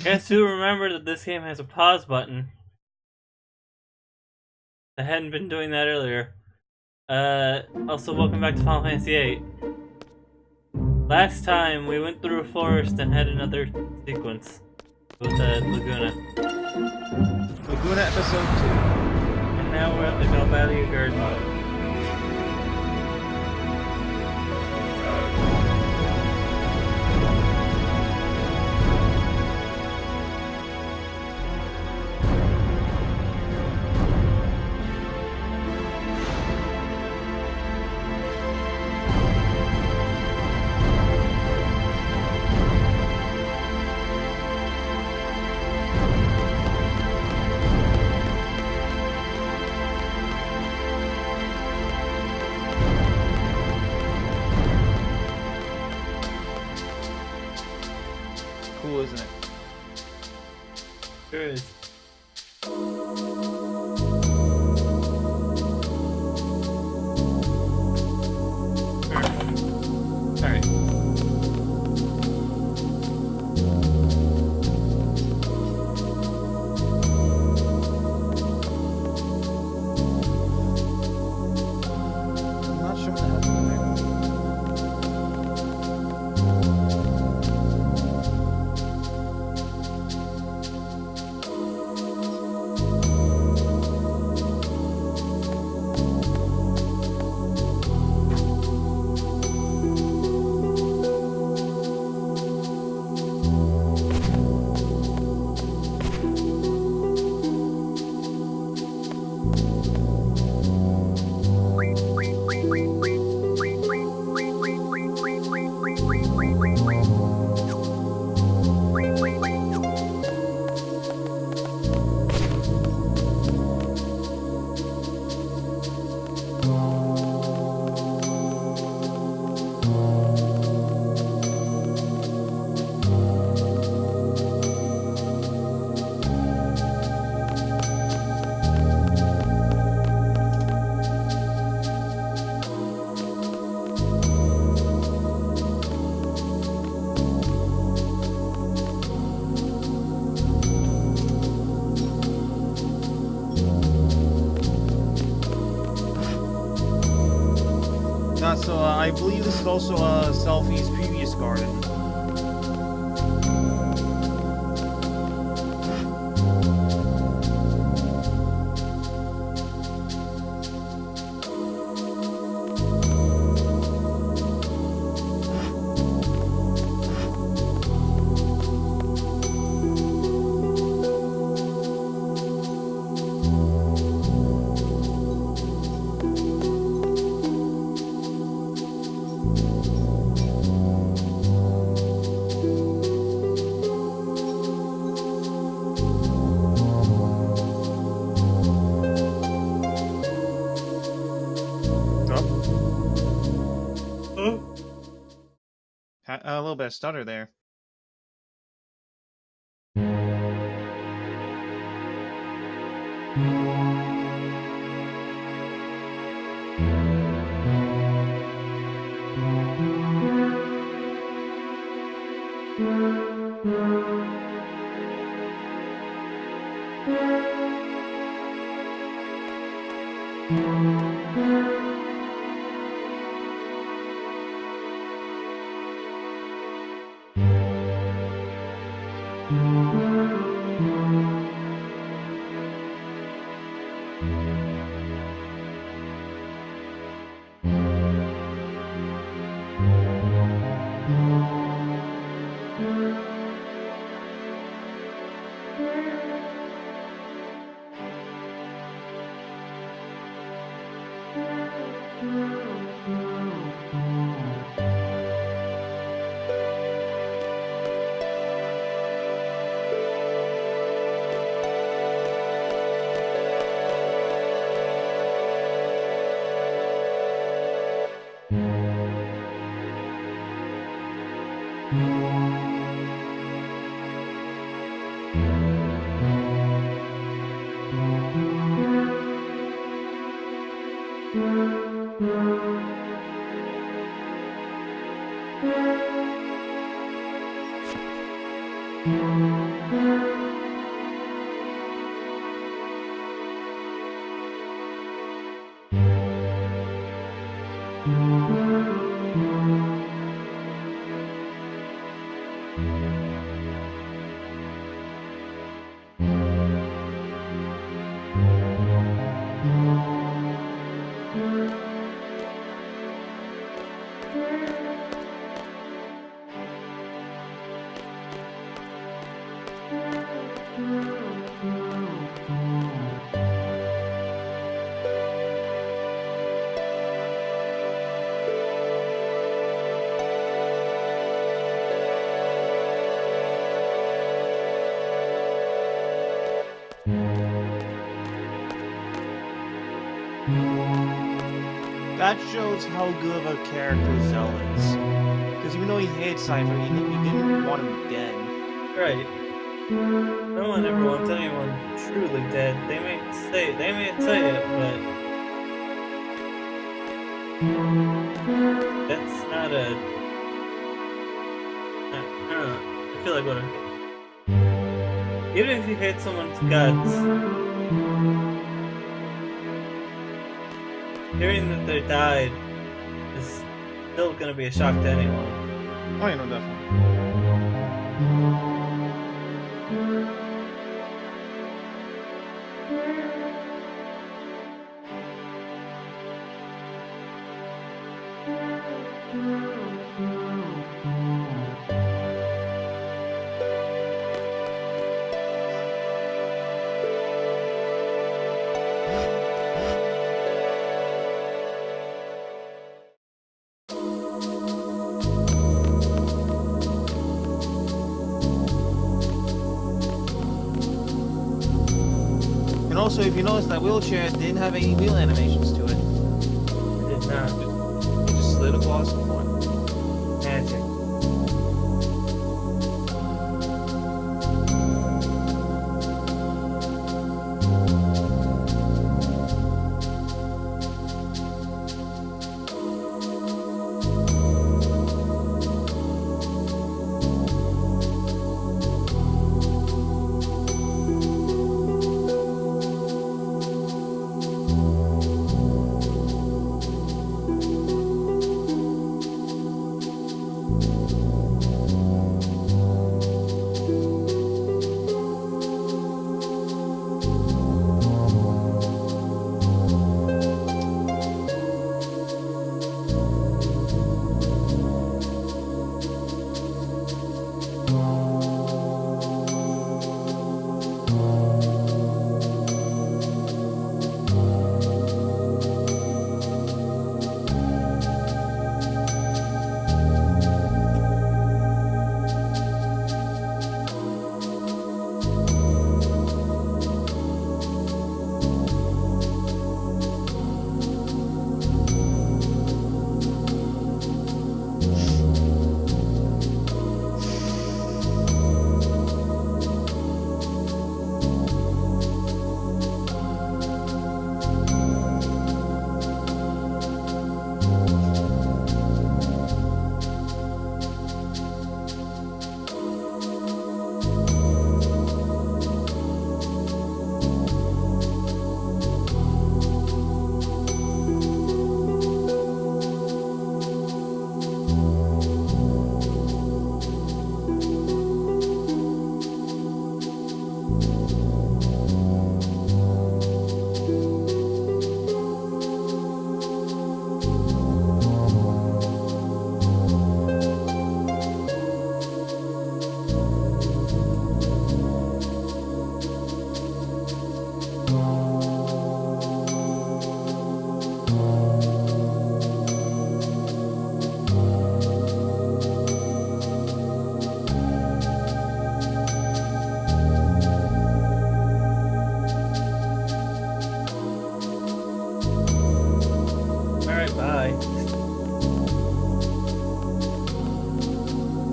Guess who remembered that this game has a pause button? I hadn't been doing that earlier. Also, welcome back to Final Fantasy VIII. Last time, we went through a forest and had another sequence with Laguna. Laguna episode 2. And now we're at the Galbadia Garden. Cool, isn't it? Sure is. Alright. I'm not sure what the hell's in there. I believe this is also Selphie's previous garden. A little bit of stutter there. That shows how good of a character Zell is. Because even though he hated Cypher, he didn't want him dead. Right. No one ever wants anyone truly dead. They may say it, but that's not a. I don't know. I feel like what. Even if you hate someone's guts, hearing that they died is still gonna be a shock to anyone. Oh, you know, definitely. And also, if you notice, that wheelchair didn't have any wheel animations to it. It did not. It just slid across the floor. Magic.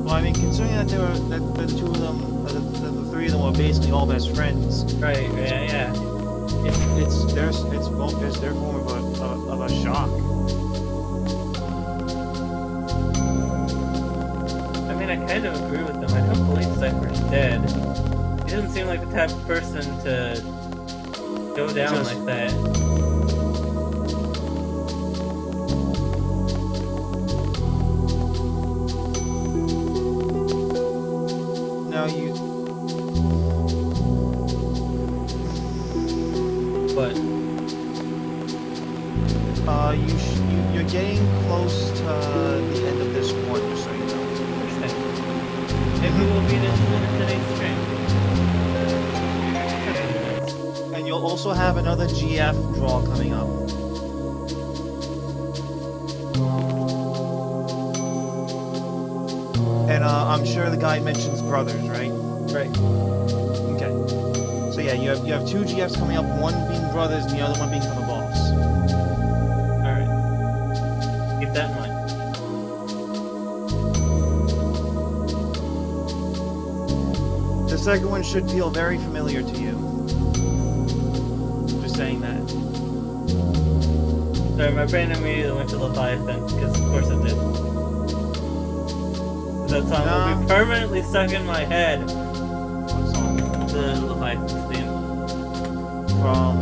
Well, I mean, considering that the two of them, the three of them were basically all best friends. Right. Yeah. It's their form of a shock. I mean, I kind of agree with them. I don't believe Cypher's dead. He doesn't seem like the type of person to go down like that. Now you. What? You're getting close to the end of this one, just so you know. Understand. Maybe we'll beat it in today's stream. And you'll also have another GF draw coming up. And I'm sure the guy mentions brothers, right? Right. Okay. So yeah, you have two GFs coming up, one being brothers and the other one being from the boss. Alright. Keep that in mind. The second one should feel very familiar to you. Just saying that. Sorry, my brain immediately went to Leviathan, because of course it did. That song will be permanently stuck in my head. What song? The Leviathan theme. From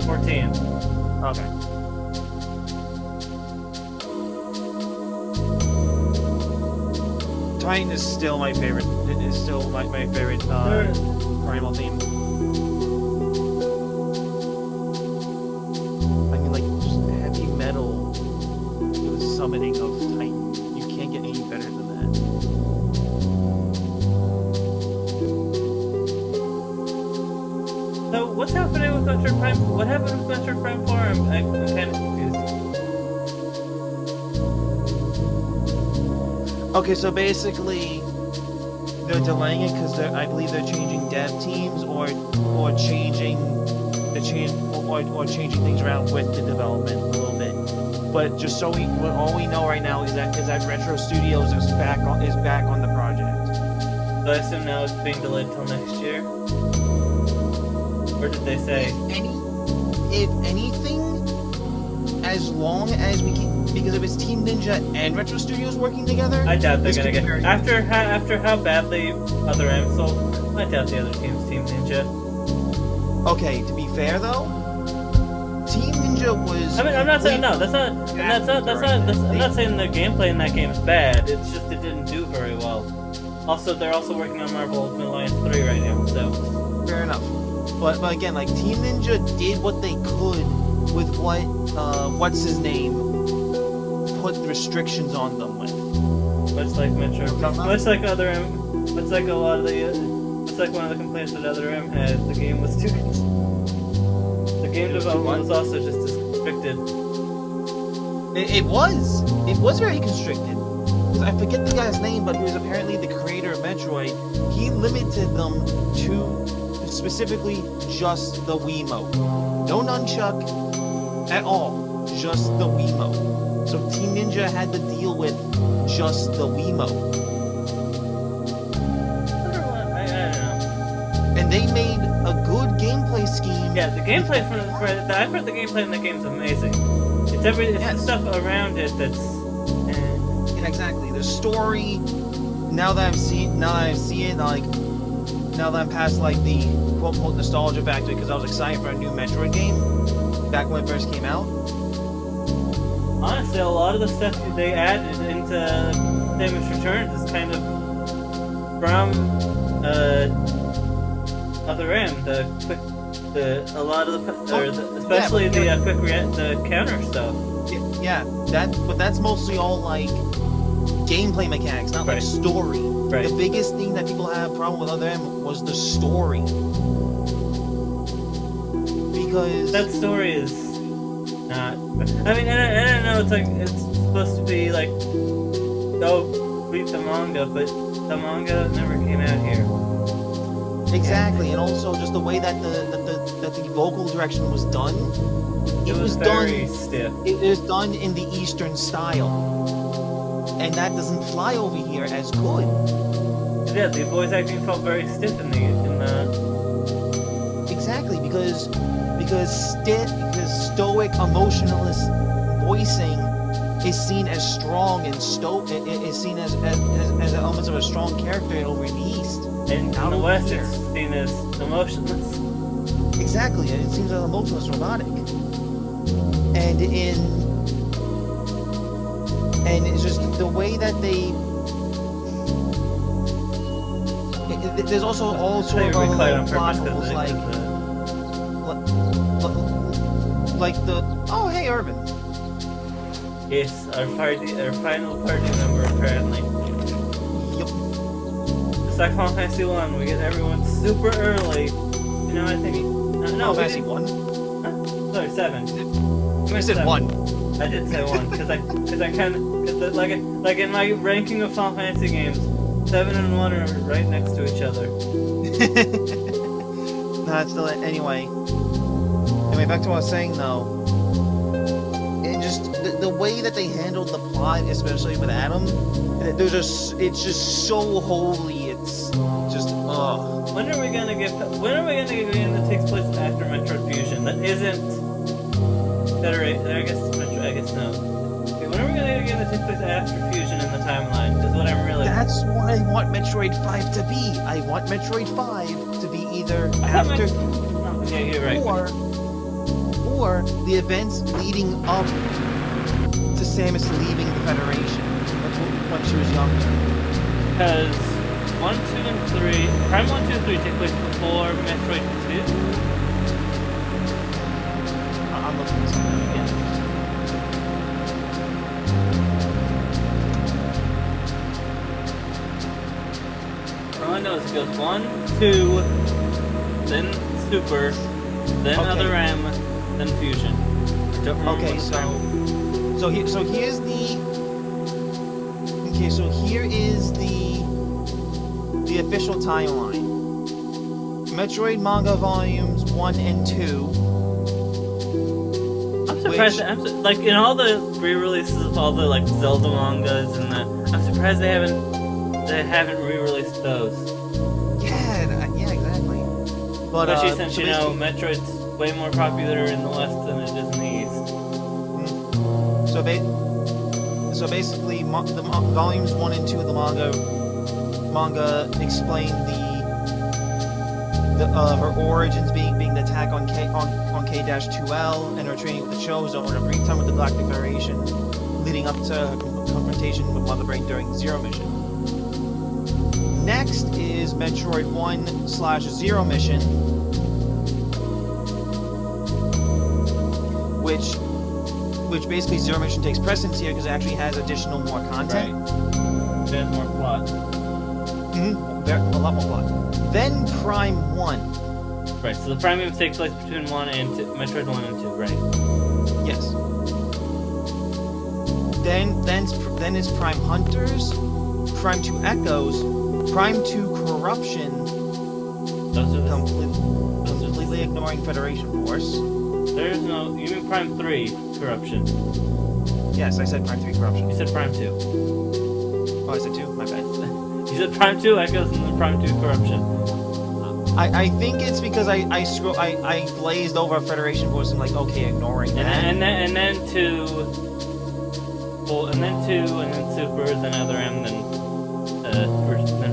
14. Okay. Titan is still my favorite. It is still my favorite primal theme. I mean, like, just heavy metal with the summoning of Titan. You can't get any better than that. So, what's happening with Metroid Prime? What happened with Metroid Prime 4? I'm kind of confused. Okay, so basically, they're delaying it because I believe they're changing dev teams or changing changing things around with the development a little bit. But just so all we know right now is that Retro Studios is back on the project. So I assume now it's being delayed till next year? Or did they say? If anything, as long as we can, because if it's Team Ninja and Retro Studios working together, I doubt they're this gonna could be get very- after how badly Other M sold. I doubt the other team's Team Ninja. Okay, to be fair though, Team Ninja was. I mean, I'm not saying no. I'm not saying the gameplay in that game is bad. It's just it didn't do very well. Also, they're also working on Marvel Ultimate Alliance 3 right now, so. Fair enough. But again, like Team Ninja did what they could with what what's his name put restrictions on them with. Much like Metro, much like Other M, much like a lot of the, much like one of the complaints that Other M had. The game was too. The game development was also just as constricted. It was very constricted. 'Cause I forget the guy's name, but he was apparently the creator of Metroid. He limited them to specifically just the Wiimote. No nunchuck at all, just the Wiimote. So Team Ninja had to deal with just the Wiimote. I don't know. And they made a good gameplay scheme. Yeah, the gameplay I've heard the gameplay in the game's amazing. It's the stuff around it that's. Yeah, exactly. The story. Now that I'm past like the quote unquote nostalgia factor because I was excited for a new Metroid game back when it first came out. Honestly, a lot of the stuff they added into Samus Returns is kind of from Other M. Especially the counter stuff. Yeah, but that's mostly all like gameplay mechanics, not like story. Right. The biggest thing that people had a problem with Other M was the story. Because that story is not. I mean, I don't know. It's like it's supposed to be like, oh, read the manga, but the manga never came out here. Exactly, and also just the way that the vocal direction was done. It was very stiff. It was done in the Eastern style, and that doesn't fly over here as good. Yeah, the voice acting felt very stiff in the. Exactly, because stoic, emotionalist voicing is seen as strong and is seen as elements of a strong character over in the East. And in Out the over West, here. it's seen as emotionless. Exactly, and it seems like emotionless robotic. And it's just the way that they. There's also all sort of They other on plot purpose holes because like the oh hey Urban. yes, our final party member apparently. Yup. Just like Final Fantasy 1, we get everyone super early. You know, I think. No, we Fantasy didn't. 1. Sorry, 7. I said 1. I did say 1 because I kind of like in my ranking of Final Fantasy games, 7 and 1 are right next to each other. No, it's still anyway. Anyway, back to what I was saying though. And just the way that they handled the plot, especially with Adam, it's just so holy. It's just ugh. When are we gonna get a game that takes place after Metroid Fusion? That isn't Federation. I guess it's Metroid. I guess no. Okay, when are we gonna get a game that takes place after Fusion in the timeline? Is what I'm really. That's what I want Metroid 5 to be. I want Metroid 5 to be either after Oh, yeah, you're right. or the events leading up to Samus leaving the Federation when she was younger. Because 1, 2, and 3, Prime 1, 2, and 3 take place before Metroid 2. I'm looking this up again. All I know is it goes 1, 2, then Super, then Okay. Other M, then Fusion. I don't remember Okay, what so here is the official timeline. Metroid manga volumes 1 and 2. I'm surprised. Like in all the re-releases of all the like Zelda mangas and I'm surprised they haven't re-released those. Yeah, exactly. But Especially since so you know Metroid's way more popular in the West than it is in the East. So basically, the volumes 1 and 2 of the manga explain her origins being the attack on K-2L and her training with the Chozo and her brief time with the Galactic Federation, leading up to her confrontation with Mother Brain during the Zero mission. Next is Metroid 1/Zero mission, which basically Zero mission takes precedence here because it actually has additional more content. Right. There's more plot. A lot more plot. Then Prime 1. Right. So the Prime moves take place between Metroid 1 and 2. Right. Yes. Then is Prime Hunters, Prime 2 Echoes, Prime 2 Corruption. Those are the. Completely ignoring Federation Force. There's no. You mean Prime 3 Corruption? Yes, I said Prime 3 Corruption. You said Prime 2. Oh, I said 2? My bad. You said Prime 2 Echoes and then Prime 2 Corruption. I think it's because I glazed over Federation Force and like, okay, ignoring that. And then 2. Well, and then 2, and then Super, then Other M, then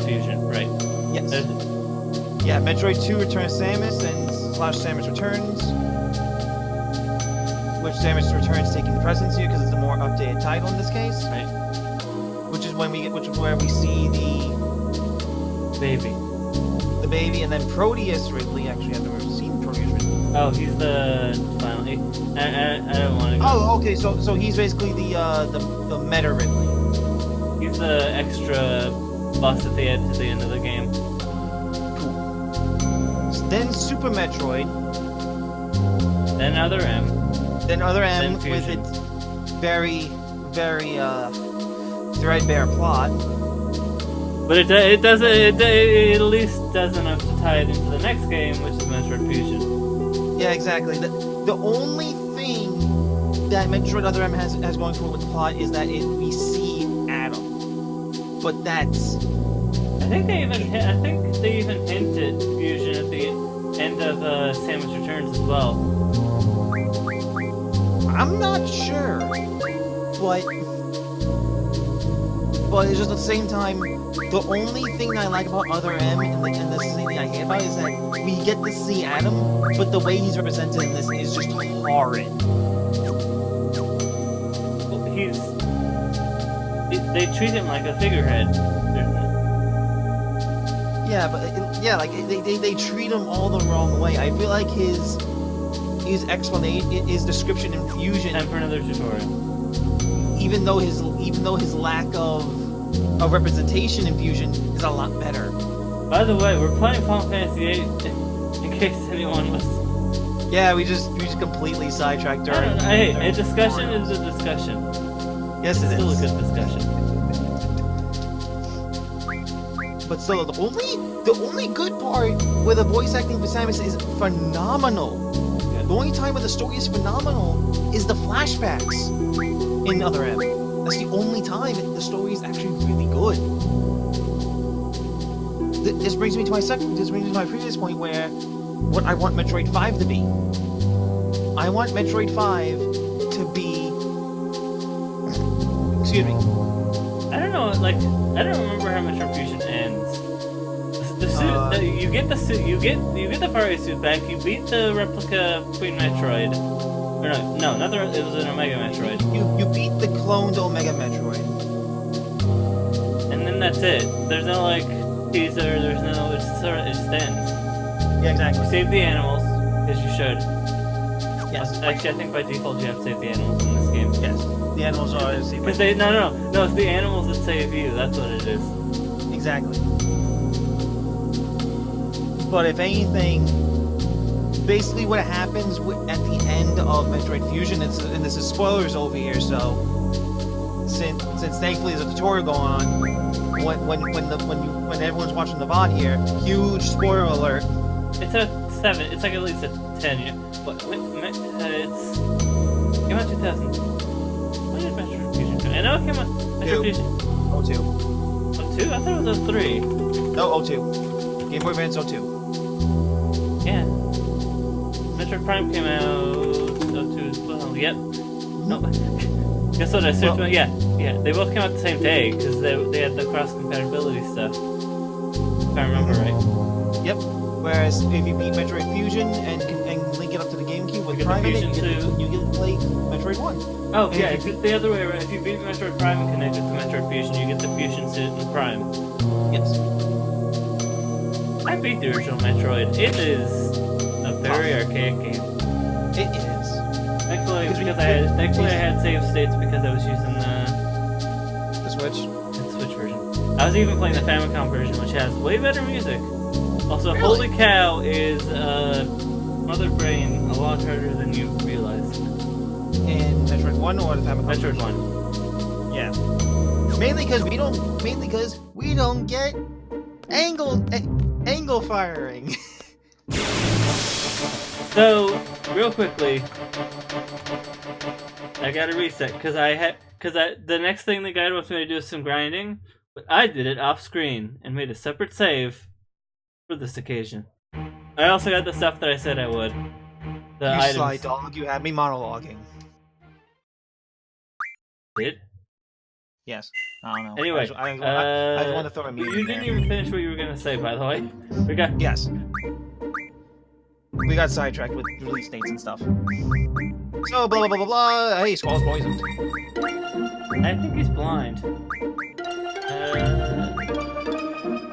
Fusion. Right. Yes. There's, Yeah, Metroid 2 Returns Samus and /Samus Returns. Which Samus Returns taking presence here because it's a more updated title in this case. right. Which is where we see the baby, and then Proteus Ridley. Actually, I've never seen Proteus Ridley. Oh, he's the final. I don't want to go. Oh, okay. So he's basically the Meta Ridley. He's the extra boss that they added to the end of the game. Cool. Then Super Metroid. Then Other M. Then Other M Then with Fusion. its very threadbare plot. But it does it at least does enough to tie it into the next game, which is Metroid Fusion. Yeah, exactly. The only thing that Metroid Other M has going for it with the plot is that we see Adam. But that's I think they even hinted Fusion at the end of Samus Returns as well. I'm not sure. But but it's just at the same time, the only thing I like about Other M, and this is the thing I hate about it, is that we get to see Adam, but the way he's represented in this is just horrid. Well, they treat him like a figurehead. Yeah, but like they treat him all the wrong way. I feel like his explanation, his description in Fusion, Time for another tutorial. even though his lack of representation in Fusion is a lot better. By the way, we're playing Final Fantasy VIII. In case anyone was. Yeah, we just completely sidetracked during. Hey, a discussion is a discussion. Yes, it Still is. a good discussion. But still, the only good part where the voice acting for Samus is phenomenal. The only time where the story is phenomenal is the flashbacks in Other M. That's the only time the story is actually really good. This brings me to my previous point where what I want Metroid 5 to be. I want Metroid 5 to be. Excuse me. I don't know, like, I don't remember how Metroid Fusion ends. The suit, you get the suit, you get the party suit back. You beat the replica Queen Metroid. Or no, not the. It was an Omega Metroid. You beat the cloned Omega Metroid. And then that's it. There's no like teaser. There's no. It just ends. Yeah, exactly. You save the animals because you should. Yes. Actually, I think by default you have to save the animals in this game. Yes. The animals are saved. Because they no, it's the animals that save you. That's what it is. Exactly. But if anything, basically what happens at the end of Metroid Fusion, and this is spoilers over here, so since thankfully there's a tutorial going on, when everyone's watching the VOD here, huge spoiler alert. It's a 7. It's like at least a 10. It's came out 2000. When did Metroid Fusion come? I know it came out Metroid Fusion. 02. Oh, 2? I thought it was a 3. No, 02. Game Boy Advance 02. Yeah. Metroid Prime came out 02 as well. Yep. No. Guess what? I searched. Well, yeah. They both came out the same day because they had the cross compatibility stuff. If I remember right. Yep. Whereas if you beat Metroid Fusion and link it up to the GameCube with You get Prime the in it, Fusion you get to play Metroid 1. Oh, And yeah, if it's the other way around. If you beat Metroid Prime and connect it to Metroid Fusion, you get the Fusion suit in Prime. Yes. I beat the original Metroid. It is a very archaic game. It is. Thankfully, I had save states because I was using The Switch. the Switch version. I was even playing the Famicom version, which has way better music. Also, Really? Holy Cow is Mother Brain a lot harder than you realize. In Metroid 1 or the Famicom? Metroid 1. Yeah. Mainly because we don't get angle firing. So, real quickly, I gotta reset because the next thing the guide wants me to do is some grinding, but I did it off screen and made a separate save for this occasion. I also got the stuff that I said I would. The You items. sly dog, you had me monologuing. Did? Yes. I don't know. Anyway, I just want to throw a meme you in didn't there. even finish what you were gonna say, by the way. We got. Yes. We got sidetracked with release dates and stuff. So, blah, blah, blah, blah, blah. Hey, Squall's poisoned. I think he's blind.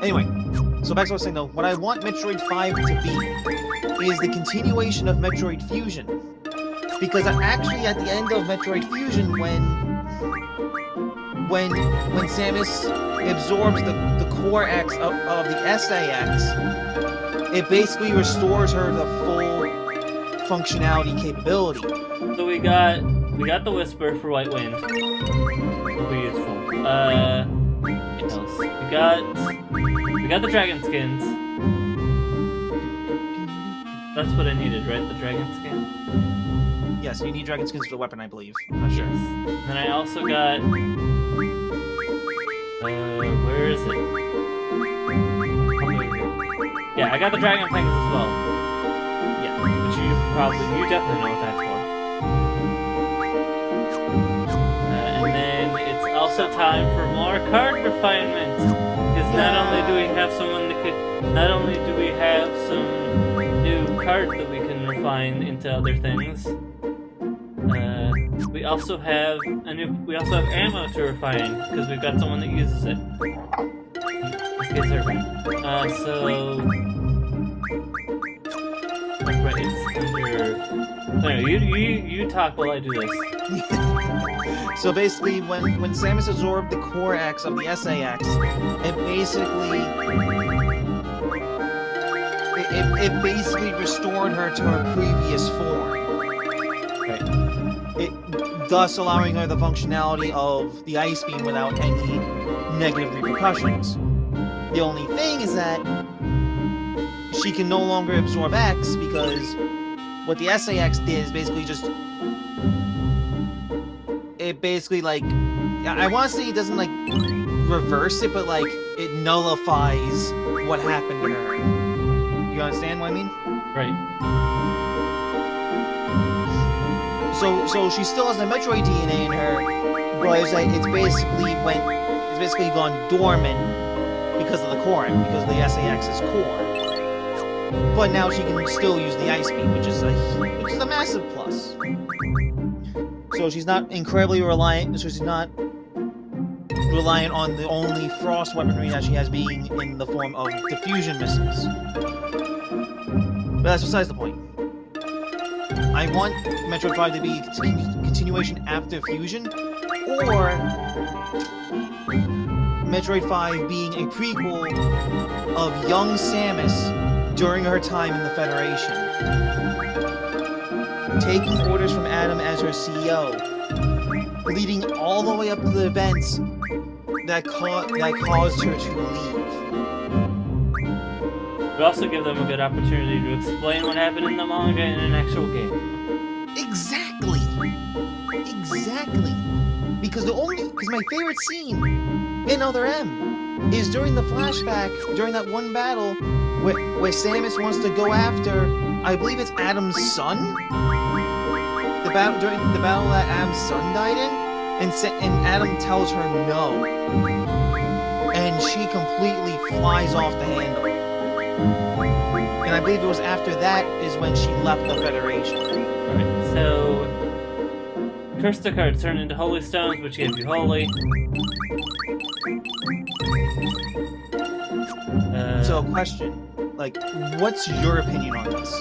Anyway, so back to what I was saying though. What I want Metroid 5 to be is the continuation of Metroid Fusion. Because actually at the end of Metroid Fusion, when Samus absorbs the core X of the SA-X, it basically restores her the full functionality capability. So we got the Whisper for White Wind. Will be useful. What else? We got the Dragon Skins. That's what I needed, right? The Dragon Skin? Yes, you need dragon skins for the weapon, I believe. I'm not sure. Then I also got where is it? Yeah, I got the Dragon Fangs as well. Yeah, which you definitely know what that's for. And then it's also also time for more card refinement. Because not only do we have someone that could, not only do we have some new cards that we can refine into other things. We also have ammo to refine because we've got someone that uses it. This guy's her. So. Right, it's under. Anyway, you talk while I do this. So basically, when Samus absorbed the core X of the SA-X, it basically restored her to her previous form. Right. Thus allowing her the functionality of the Ice Beam without any negative repercussions. The only thing is that she can no longer absorb X because what the SA-X did is basically just... It basically, like... I want to say it doesn't, like, reverse it, but, like, it nullifies what happened to her. You understand what I mean? Right. So she still has the Metroid DNA in her, but it's like it's basically gone dormant because of the core, because of the SA-X's core. But now she can still use the Ice Beam, which is a massive plus. So she's not incredibly reliant. So she's not reliant on the only frost weaponry that she has being in the form of diffusion missiles. But that's besides the point. I want Metroid 5 to be a continuation after Fusion, or Metroid 5 being a prequel of young Samus during her time in the Federation, taking orders from Adam as her CEO, leading all the way up to the events that caused her to leave. We also give them a good opportunity to explain what happened in the manga in an actual game. Exactly. Because my favorite scene in Other M is during the flashback, during that one battle where Samus wants to go after, I believe it's Adam's son? During the battle that Adam's son died in, and Adam tells her no. And she completely flies off the handle. And I believe it was after that is when she left the Federation. Alright, so... Crystal cards turn into Holy Stones, which gives you Holy. So, question. Like, what's your opinion on this?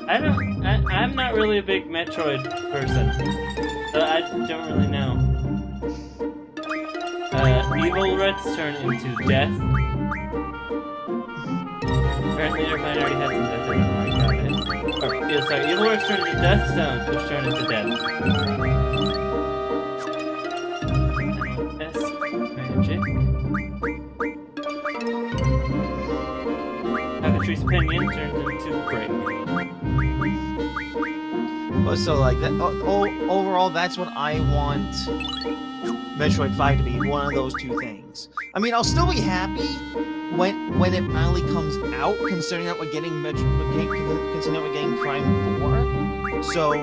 I'm not really a big Metroid person. So I don't really know. Evil Reds turn into Death. Apparently everybody already had some death, I don't know how I got it. Sorry, Evil Reds turn into Death Stones, which turn into Death. S Magic. Cockatrice Pinion turns into Break. So, like, that, overall, that's what I want Metroid 5 to be, one of those two things. I mean, I'll still be happy when it finally comes out, considering that we're getting Prime 4. So,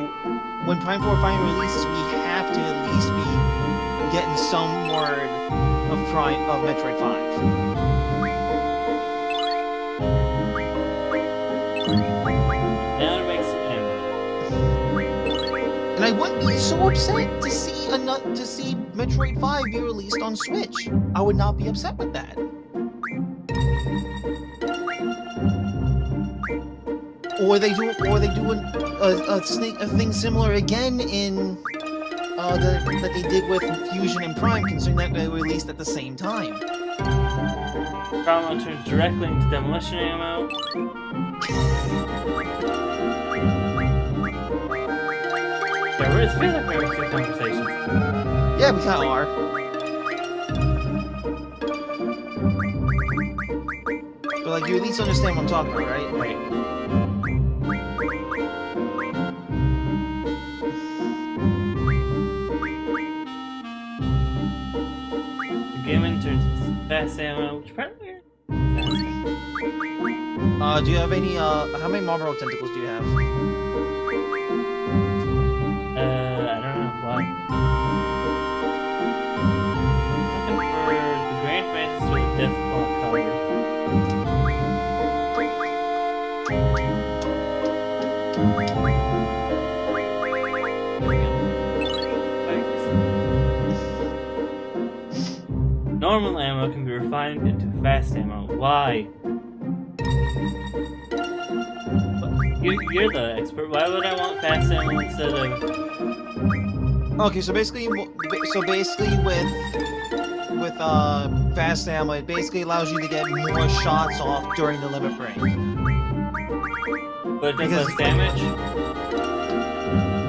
when Prime 4 finally releases, we have to at least be getting some word of Metroid 5. And I wouldn't be so upset to see Metroid 5 be released on Switch. I would not be upset with that. Or they do a thing similar again in that they did with Fusion and Prime, considering that they were released at the same time. Trauma turns directly into demolition ammo. Yeah, it feels like we're having two conversations. Yeah, we kinda are. But like, you at least understand what I'm talking about, right? Right. The Gammon turns into fast ammo, which apparently are do you have any, how many Marlboro tentacles do you have? I don't know, why? Normal ammo can be refined into fast ammo. Why? You're the expert. Why would I want fast ammo instead of? Okay, so basically with fast ammo, it basically allows you to get more shots off during the limit break. But it does Because- less damage.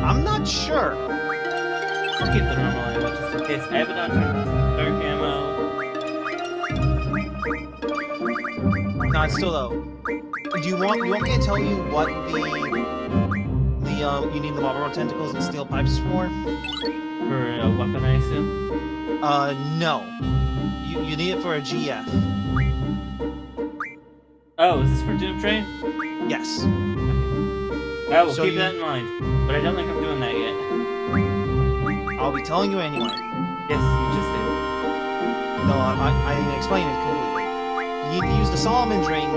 I'm not sure. I'll keep the normal ammo just in case. Abaddon turns into dark ammo. No, it's still though. Do you want me to tell you what you need the Marlboro tentacles and steel pipes for? For a weapon, I assume. No. You need it for a GF. Oh, is this for Doom Train? Yes. I will So keep you- that in mind. But I don't think I'm doing that yet. I'll be telling you anyway. Yes, you just did. No, I didn't explain it completely. You need to use the Solomon's ring,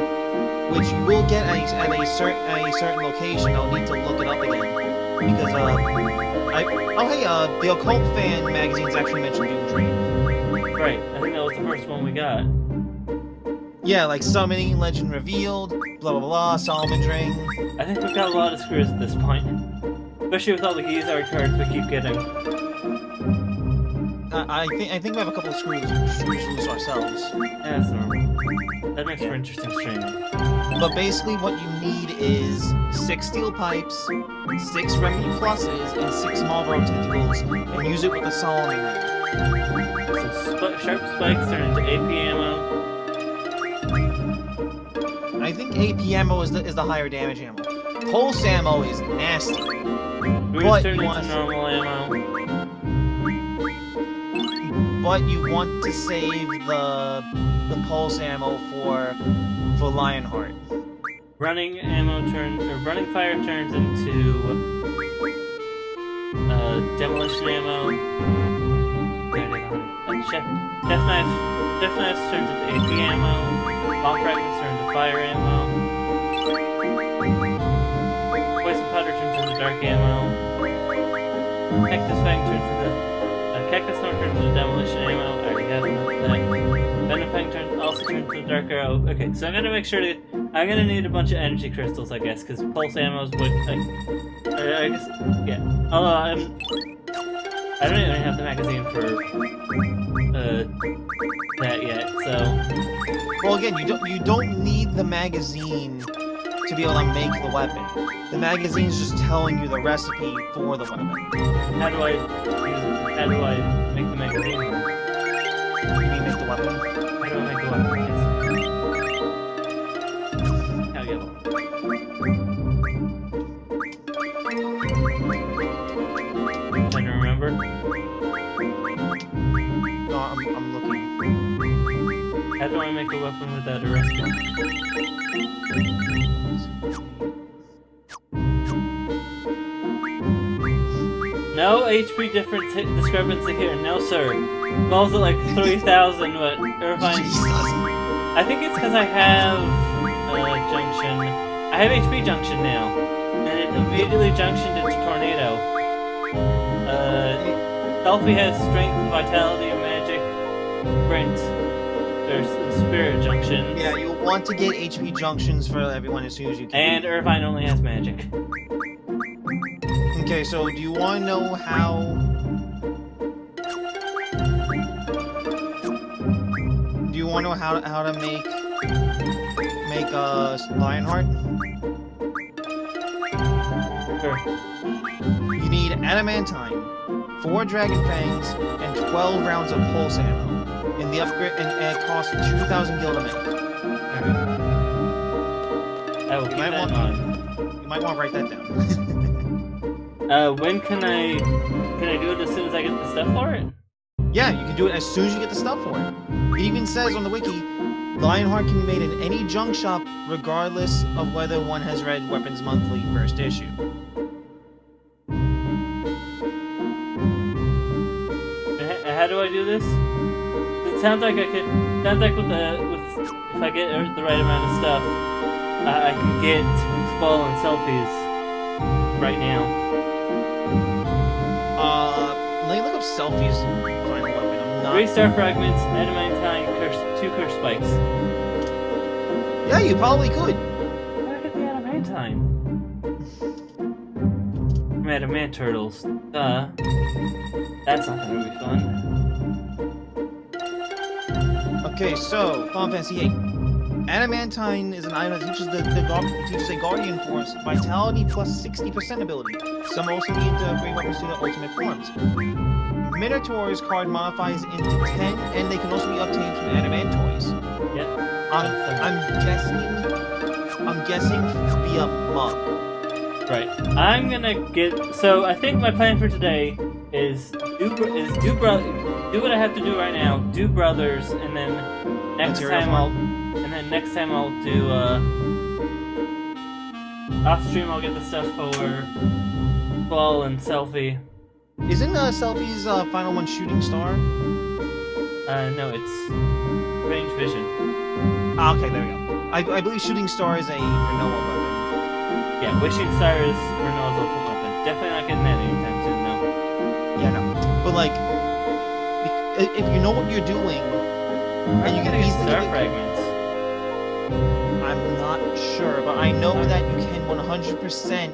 which you will get at a certain location. I'll need to look it up again because the Occult Fan magazine's actually mentioned Doom Train. Right, I think that was the first one we got. Yeah, like summoning, legend revealed, blah blah blah, Solomon's ring. I think we've got a lot of screws at this point. Especially with all the Gizar cards we keep getting. I think we have a couple of screws loose ourselves. Yeah, that's normal. That makes for interesting streaming. But basically, what you need is 6 steel pipes, 6 Remedy Pluses, and 6 Marlboro tentacles, and use it with the Solomon ring. Some sharp spikes turn into AP ammo. I think AP ammo is the higher damage ammo. Pulse ammo is nasty. Screws But turn you into want- normal ammo. But you want to save the pulse ammo for Lionheart. Running fire turns into demolition ammo. Death knives turns into AP ammo. Bomb fragments turn into fire ammo. Poison powder turns into dark ammo. Cactus fang turns into cactus thorn turns into demolition ammo. I already had enough of that. Venom fang also turns into dark arrow. Okay, so I'm gonna make sure to. I'm gonna need a bunch of energy crystals, I guess, because pulse ammos would. I guess, yeah. Although I don't even have the magazine for that yet. So Well, again, you don't need the magazine to be able to make the weapon. The magazine's just telling you the recipe for the weapon. how do I make the magazine? You mean make the weapon? How do I make the weapon? Yes. How do you Trying to remember. No, I'm looking. How do I make a weapon without a recipe? No HP difference discrepancy here. No, sir. Balls at like 3,000, but Irvine. I think it's because I have junction. I have HP junction now, and it immediately junctioned into tornado. Selfie has strength, vitality, magic, sprint. There's spirit junction. Yeah, you'll want to get HP junctions for everyone as soon as you can. And Irvine only has magic. Okay, so do you want to know how? Do you want to know how to make Lionheart? Sure. You need adamantine, 4 dragon fangs, and 12 rounds of pulse ammo. And the upgrade and it costs 2,000 gil to make. Alright. I will keep might that in want- mind. You might want to write that down. When can I do it as soon as I get the stuff for it? Yeah, you can do it as soon as you get the stuff for it. It even says on the wiki, Lionheart can be made in any junk shop regardless of whether one has read Weapons Monthly first issue. How do I do this? It sounds like I could. Sounds like if I get the right amount of stuff, I can get Squall and Selfies right now. Let me look up Selfies final weapon. I'm not. 3 star fragments, adamantine, two curse spikes. Yeah, you probably could. Where did I get the adamantine? From adamant turtles. Duh. That's not gonna be fun. Okay, so Final Fantasy VIII. Adamantine is an item that teaches teaches a Guardian Force Vitality plus 60% ability. Some also need to upgrade weapons to their ultimate forms. Minotaur's card modifies into 10, and they can also be obtained from Adamantoys. Yeah. I'm guessing via Mug. Right. I'm gonna get. So I think my plan for today is do what I have to do right now. Do brothers, and then next time I'll do off stream. I'll get the stuff for Ball and Selfie. Isn't Selfie's final one Shooting Star? No, it's Range Vision. Ah, okay, there we go. I believe Shooting Star is a Renoa weapon. Yeah, Wishing Star is Renoa's ultimate weapon. Definitely not getting that anytime soon, though. Yeah, no. But like, if you know what you're doing, and you can easily Star get Fragments. I'm not sure, but I know that you can 100%.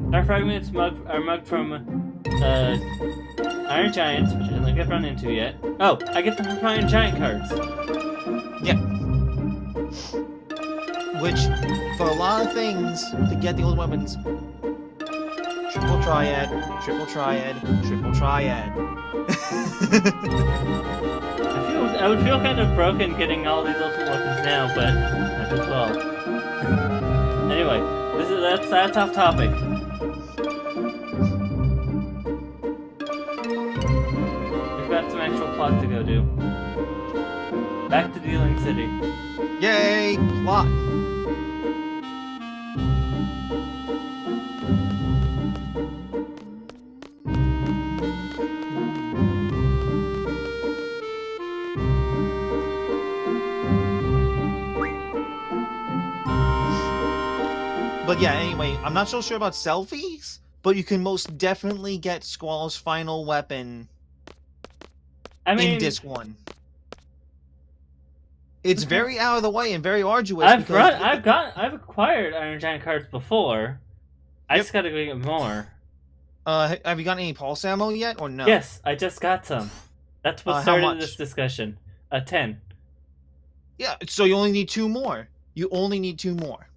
Star Fragments are mugged from Iron Giants, which I don't think I've run into yet. Oh, I get them from Iron Giant cards. Yeah. Which, for a lot of things, to get the old weapons, triple triad, triple triad, triple triad. I would feel kind of broken getting all these ultimate weapons now, but might as well. Anyway, that's off topic. We've got some actual plot to go do. Back to Dealing City. Yay! Plot! But yeah, anyway, I'm not so sure about Selfies, but you can most definitely get Squall's final weapon in Disc 1. It's very out of the way and very arduous. I've acquired Iron Giant cards before. I just gotta go get more. Have you gotten any pulse ammo yet, or no? Yes, I just got some. That's what started this discussion. 10. Yeah, so you only need 2 more. You only need 2 more.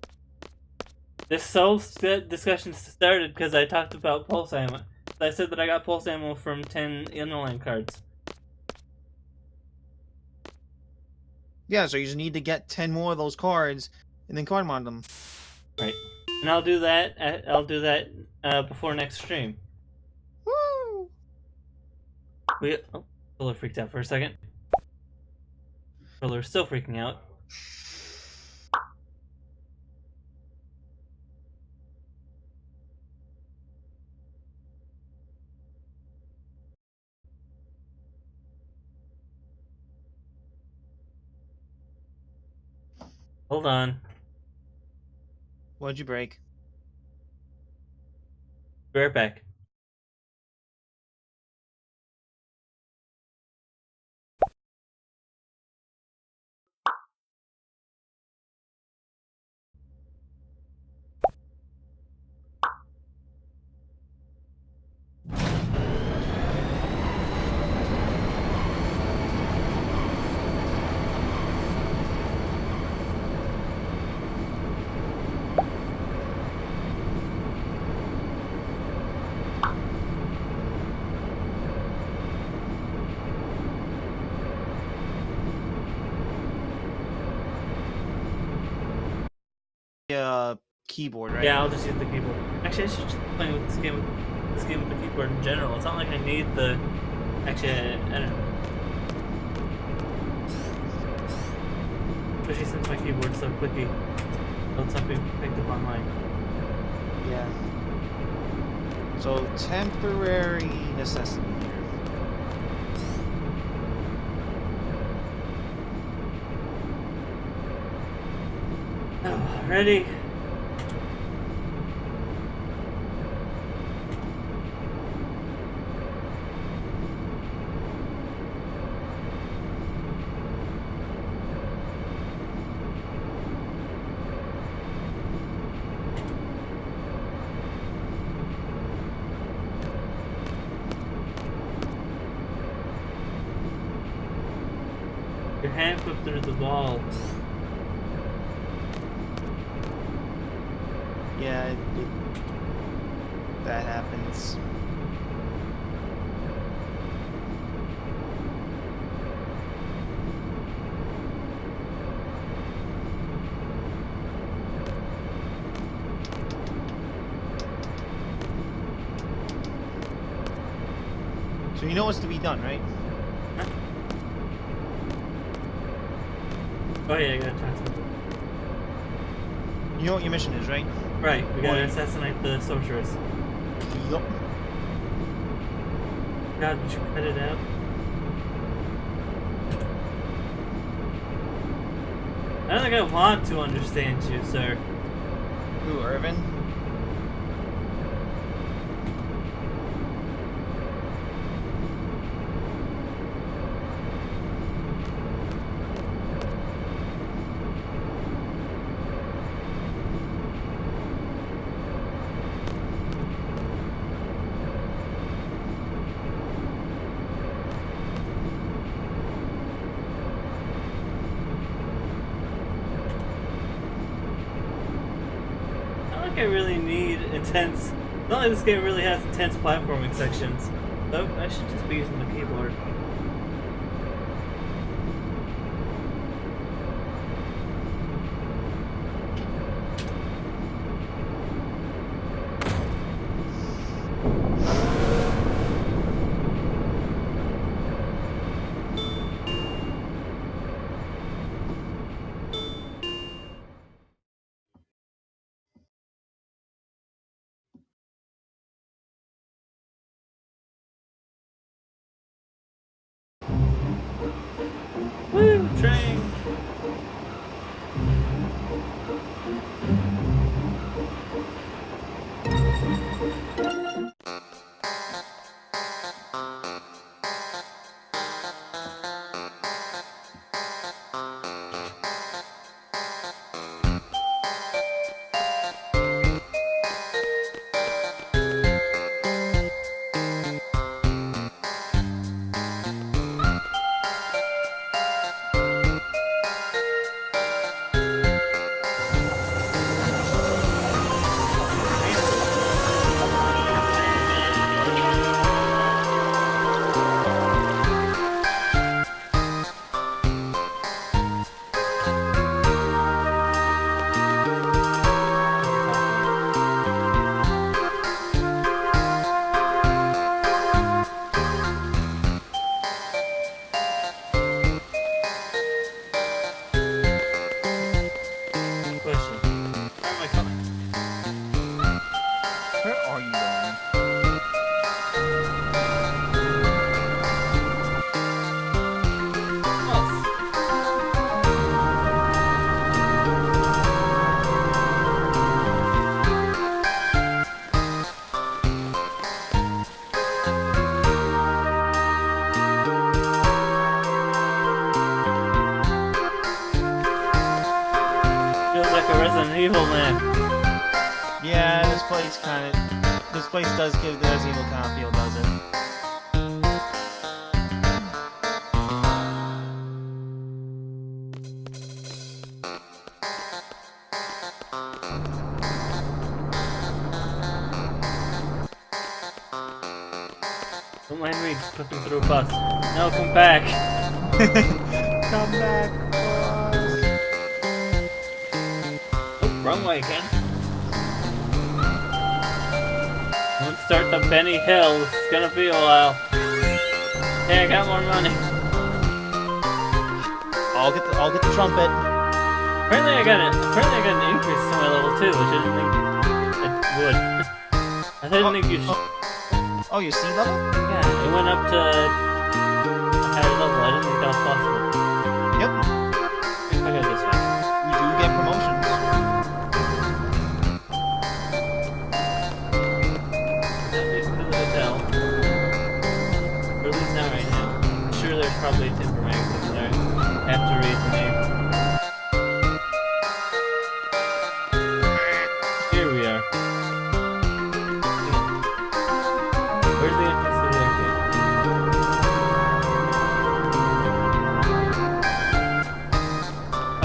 This whole discussion started because I talked about pulse ammo. I said that I got pulse ammo from 10 Inland cards. Yeah, so you just need to get 10 more of those cards, and then card mod them. Right. And I'll do that. Before next stream. Woo! Fuller freaked out for a second. Fuller's still freaking out. Hold on. What'd you break? Be right back. Keyboard, right? Yeah, I'll just use the keyboard. Actually, I should just play with this game with the keyboard in general. It's not like I need the. Actually, I don't know. Especially since my keyboard's so clicky. It's something picked up online. Yeah. So temporary necessity here. Oh, ready? Your hand flipped through the wall. Yeah, that happens. So you know what's to be done, right? Oh yeah, I gotta talk to him. You know what your mission is, right? Right, we gotta What? assassinate the sorceress. Yup. God, would you cut it out? I don't think I want to understand you, sir. Who, Irvin? I really need intense. Not like this game really has intense platforming sections. So I should just be using the keyboard. Woo! Train! Question. Where am I going? Where are you going? Feels like a Resident Evil man. Yeah, this place does give the Resident Evil kind of feel, does it? Don't mind me, just put them through a bus. No, come back. Come back, boss. Oh, wrong way again. Don't start the Benny Hill. It's gonna be a while. Hey, I got more money. I'll get the trumpet. Apparently I got an increase to my level 2, which I didn't think it would. I didn't think you should. Oh, your sea level? Yeah, it went up to a higher level. I didn't think that was possible. Yep. I go this way. You do get promotions.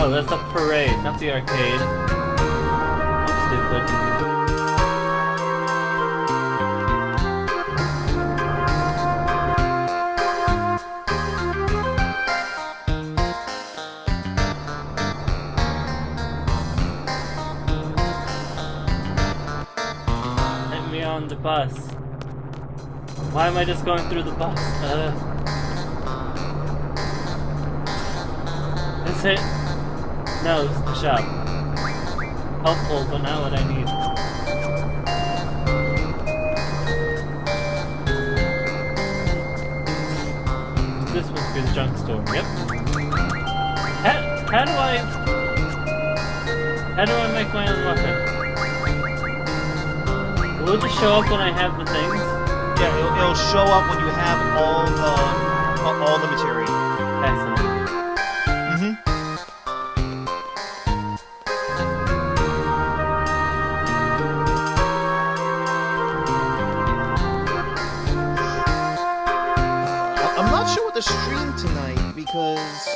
Oh, that's the parade, not the arcade. I'm stupid. Let me on the bus. Why am I just going through the bus? Is it? No, this is the shop. Helpful, but not what I need. This must be the junk store. Yep. How do I make my own muffin? Will it just show up when I have the things? Yeah, it'll show up when you have all the material. Excellent. I'm not sure what to stream tonight because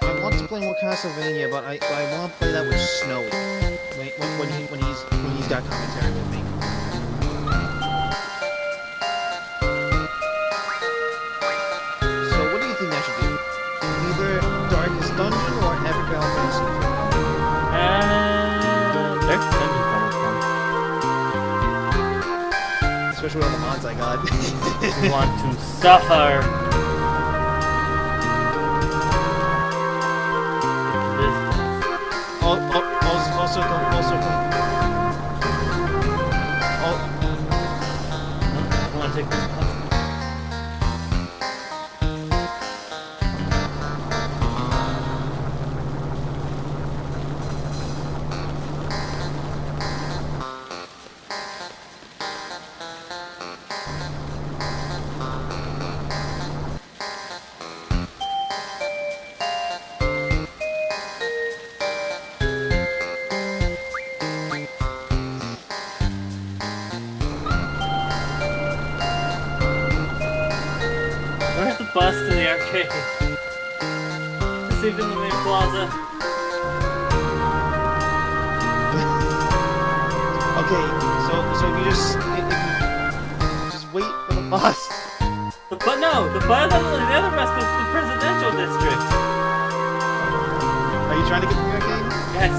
I want to play more Castlevania, but I want to play that with Snowy when he's got commentary with me. So what do you think I should do? Either Darkest Dungeon or Epic Final Fantasy? Darkest Dungeon's always fun. Especially with all the mods I got. You want to suffer. Also come. I want to take this puzzle. Where's the bus to the arcade? It's even the main plaza. Okay, so you just wait for the bus. The other bus goes to the presidential district. Are you trying to get to the arcade? Yes.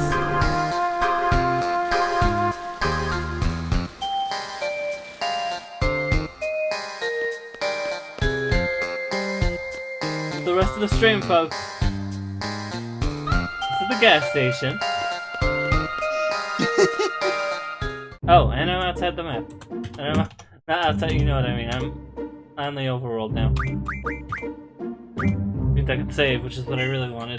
The rest of the stream, folks. This is the gas station. Oh, and I'm outside the map. And I'm not outside, you know what I mean. I'm on the overworld now. Means I could save, which is what I really wanted.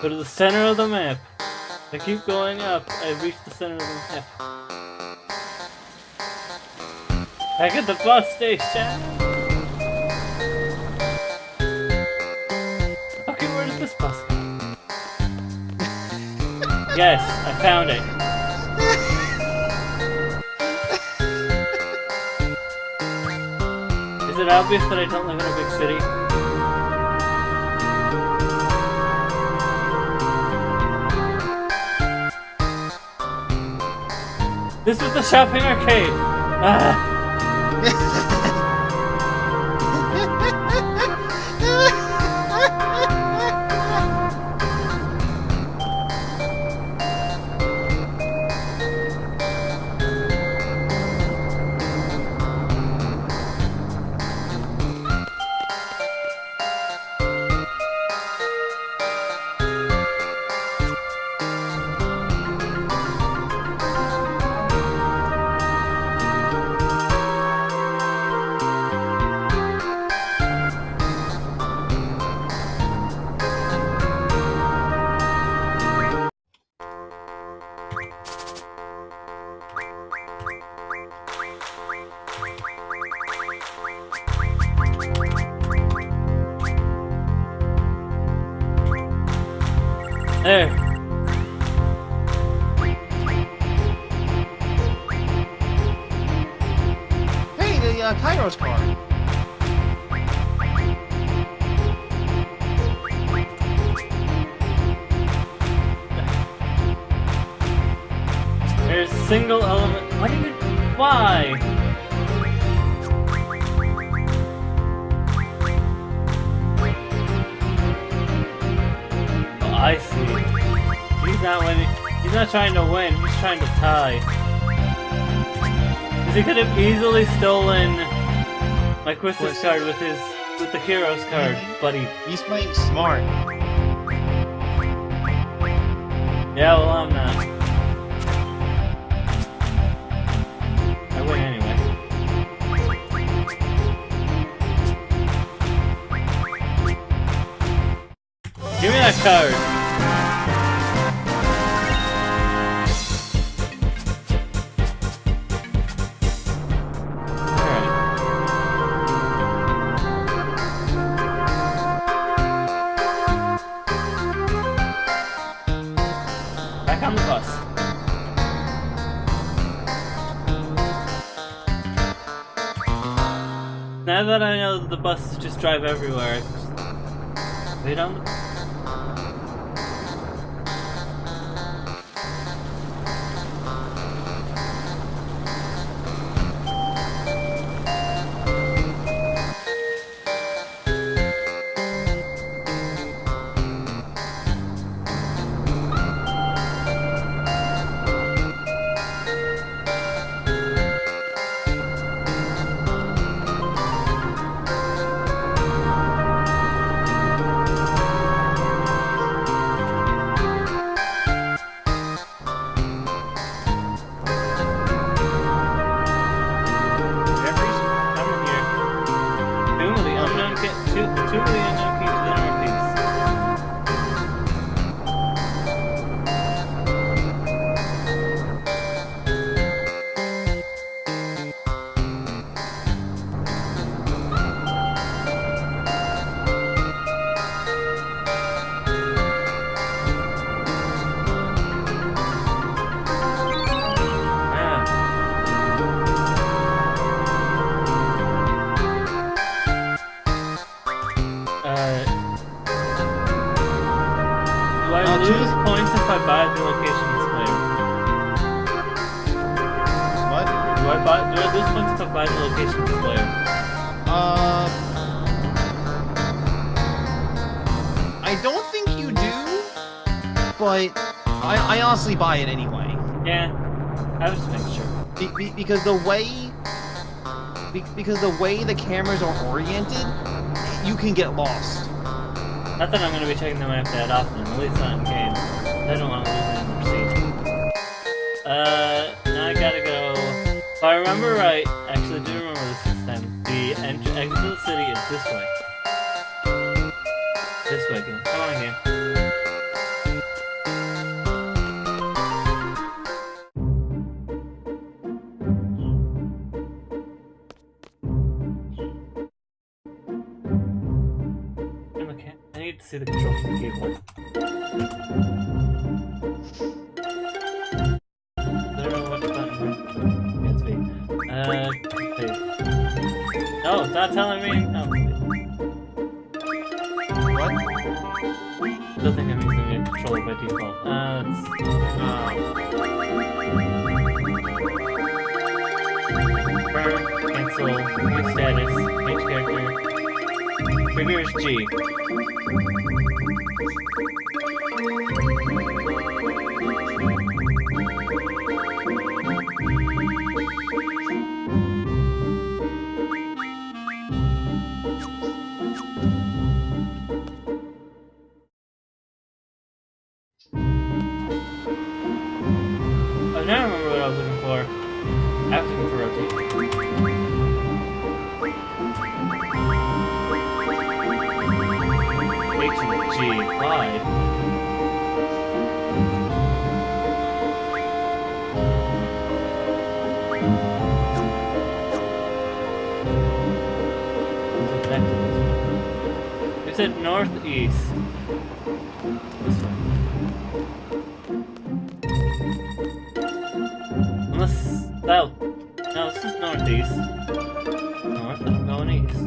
Go to the center of the map. I keep going up. I reach the center of the map. Back at the bus station. Okay, where does this bus go? Yes, I found it. Is it obvious that I don't live in a big city? This is the shopping arcade! Ah! There. car. There's single element. What even? Why? Oh, I see. He's not winning. He's not trying to win. He's trying to tie. Because he could have easily stolen my Quistis card with the hero's card, buddy. He's playing smart. Yeah, well, I'm not. I win anyway. Give me that card. Back on the bus. Now that I know that the buses just drive everywhere, I can just wait on the... Do I lose points if I buy the location displayer? What? Do I lose points if I buy the location displayer? I don't think you do, but I honestly buy it anyway. Yeah, I was just making sure. Because the way the cameras are oriented, you can get lost. Not that I'm going to be checking them out that often, at least not in game. I don't want to lose any more seats. Now I gotta go. If I remember right, actually I do remember this time, the exit to the city is this way. This way, game. Come on, game. I need to see the controls of the keyboard. I don't know what button. Yeah, it's B. Okay. No, it's not telling me. No. What? I don't think I'm using a controller by default. Burn, cancel, new status, change character. Trigger is G. Oh, now I remember what I was looking for. I was looking for rotate. H and G applied. It said northeast. This way. Unless south. No, this is northeast. North, I don't going east.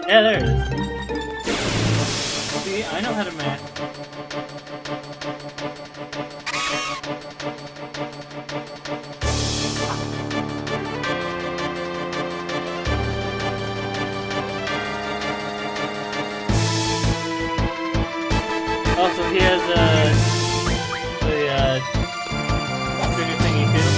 Yeah, there it is. See, I know how to map. Also, he has the trigger thingy too.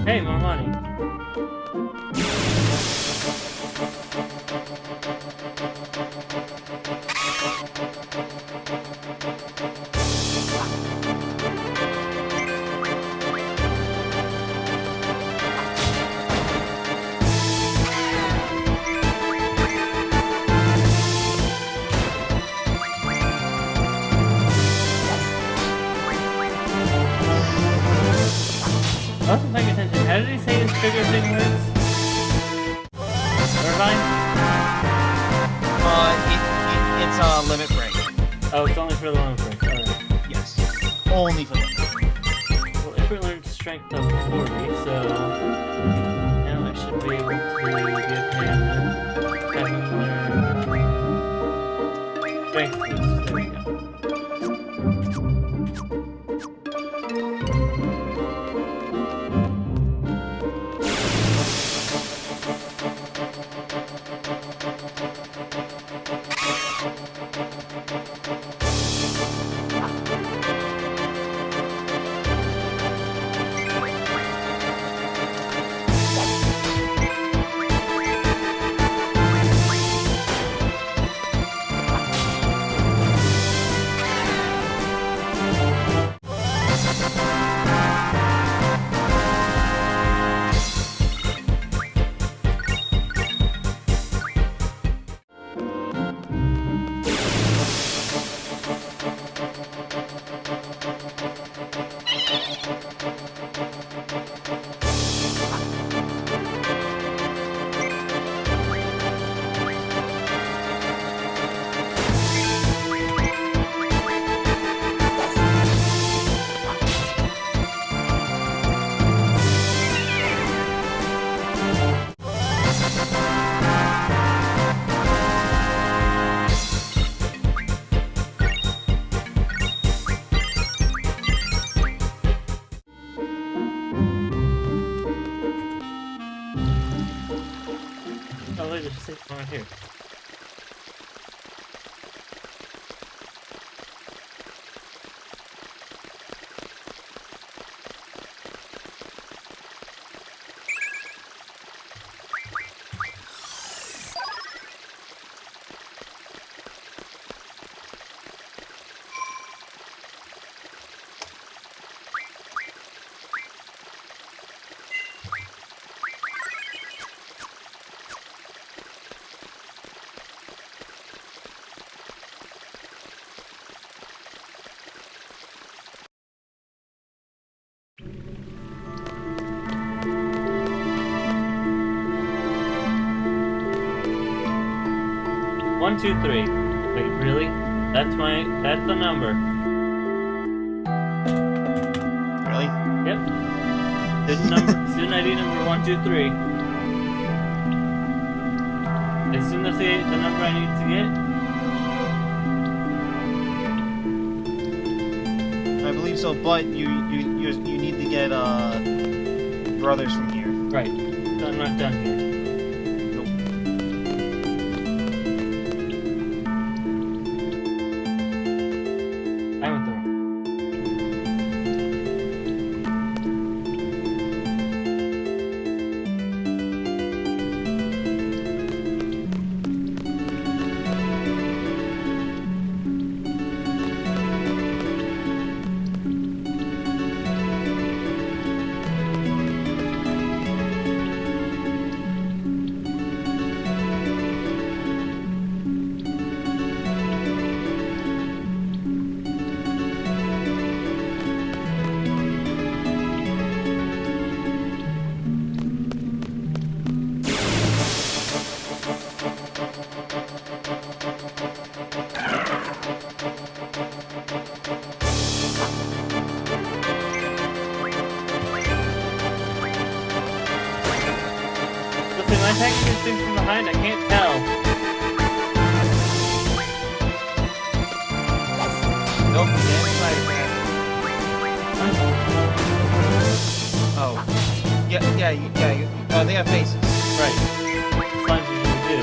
Hey, more money. I wasn't paying attention. How did he say his trigger thing works? Irvine? It's a limit break. Oh, it's only for the limit break. Alright. Yes. Only for limit break. Well, if we learned strength up to 40, so now I should be able to give him having learned strength boost. There we go. Oh, wait, there's a safe one right here. One, two, three. Wait, really? That's the number. Really? Yep. Student ID number 123. I assume that's the number I need to get? I believe so, but you need to get brothers from here. Right. So I'm not done here. I went the wrong. attacking these things from behind? I can't tell. Nope, the inside attack. Oh. They have faces. Right. Slimes usually do.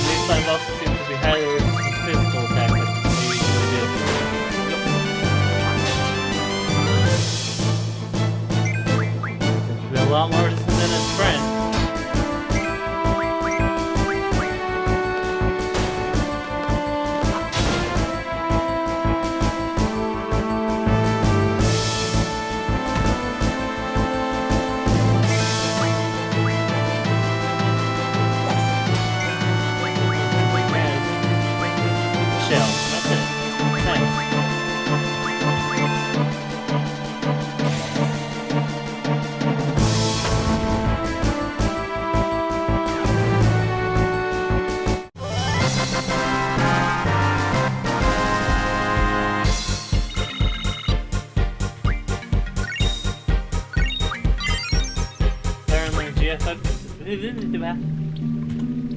These slimes also seem to be highly resistant to physical attacks like they usually do. Seems to be a lot more resistant than his friend.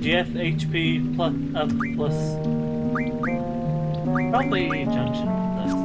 GF HP plus up plus probably junction. That's it.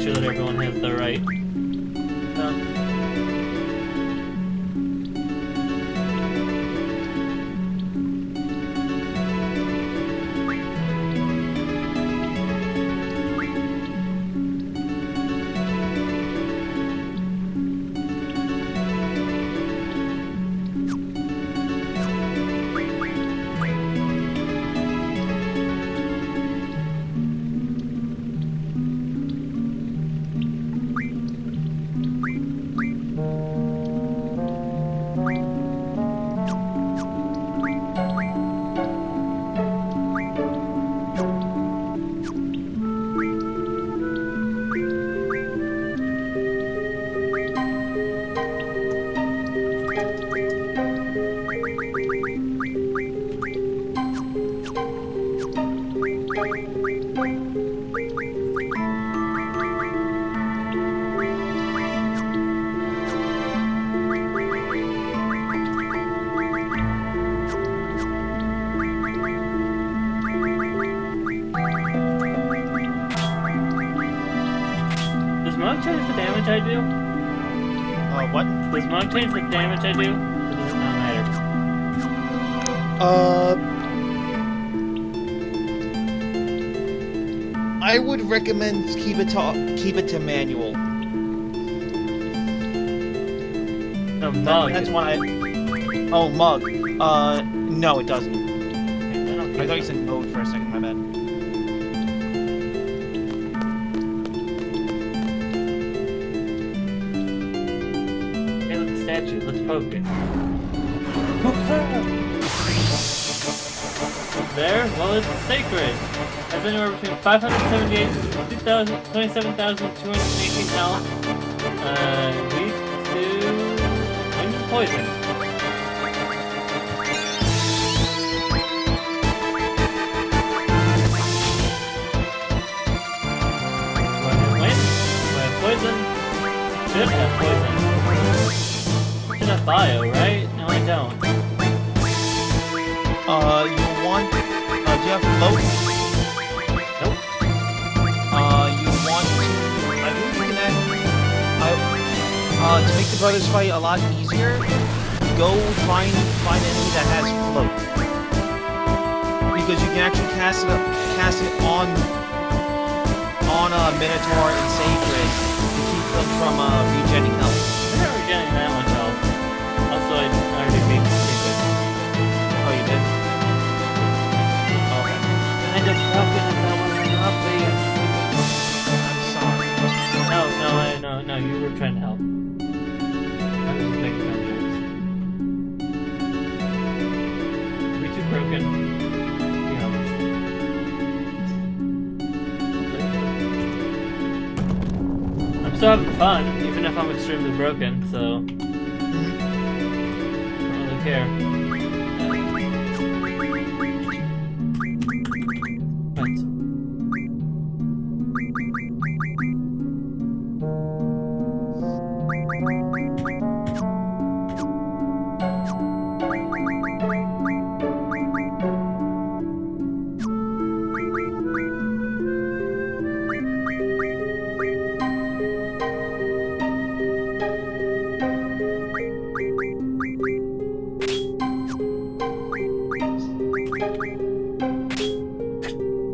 That everyone has the right. Does Monk change the damage I do? What? Does Monk change the damage I do? Or does it not matter? I would recommend keep it to manual. No, Mug. That's why. Oh, Mug. No, it doesn't. Okay, I thought you said mode for a second. My bad. Hey, look, the statue. Let's poke it. There? Well, it's sacred. Has anywhere between 578 and 27,218 health. Weak to wind and poison. Wind? Do I have poison? Should have poison. Should have bio, right? No, I don't. You want, do you have float? Nope. You want to, I believe you can add, to make the brothers fight a lot easier, go find an enemy that has float. Because you can actually cast it on Minotaur and Sacred to keep them from regenning health. I'm not regenerating that much health. Also, I already beat the secret. Oh, you did? Okay. Kind of broken if that wasn't obvious. I'm sorry. No, you were trying to help. I was just making dumb jokes. Are we too broken? Be honest. I'm still having fun, even if I'm extremely broken, so I don't really care. Right.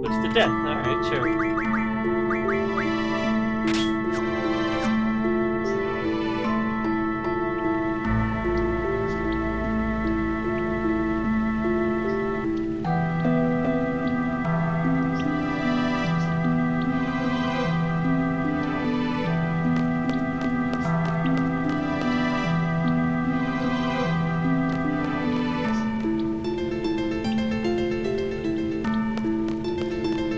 Push to death. Alright, sure.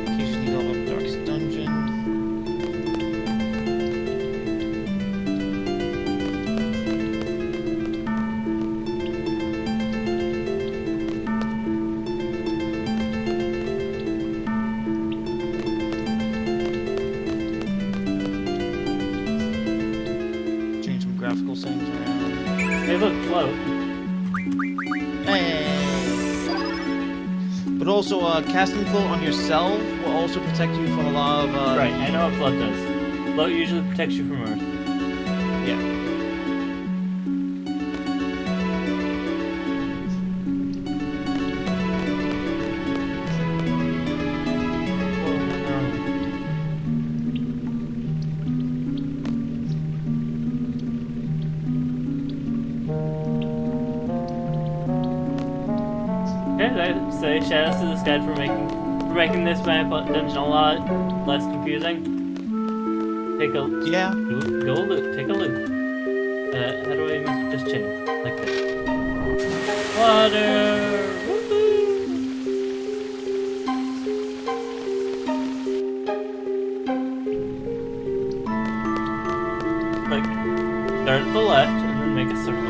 Occasionally go up Dark's dungeon. Change some graphical settings around. Hey, look, float. Hey. But also, casting float on yourself will also protect you from a lot of Right, I know what float does. Float usually protects you from Earth. Yeah. Okay, I'd say shoutouts to this guy for making this map dungeon a lot less confusing. Take a Yeah. go loot. Take a loot. How do I make this chain? Like this. Water. Woohoo! Like start at the left and then make a circle.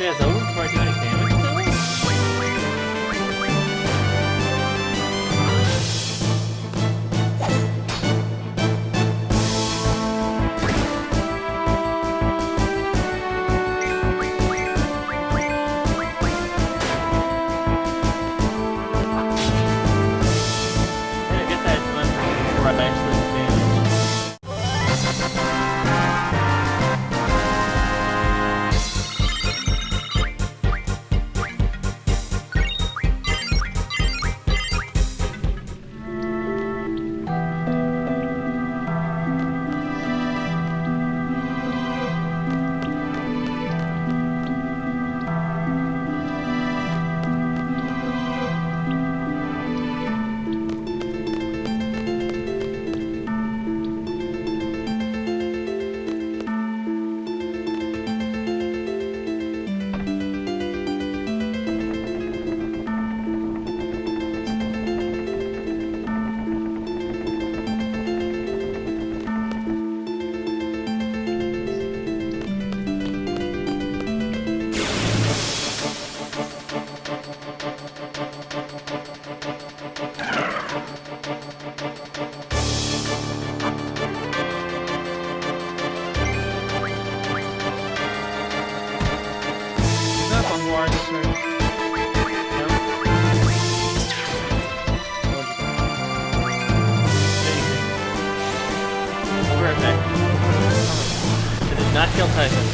It's over before I do any damage to it? Yeah, I guess I had to let before I actually did damage. Mars, or... No? Anything. I'll be right back. I did not kill Tyson.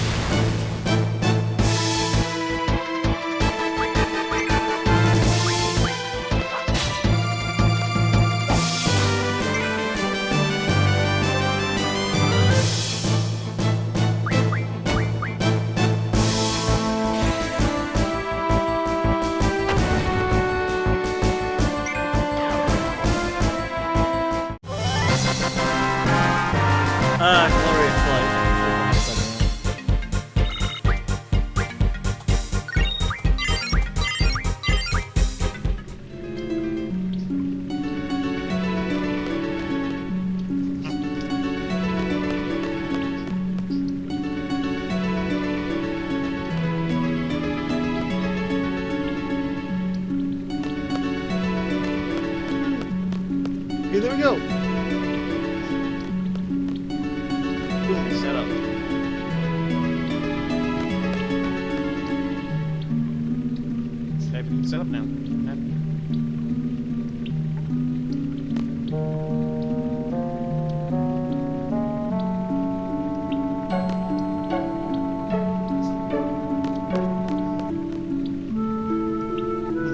Glorious light. Okay, there we go. Boom, set up. Everything's set up now.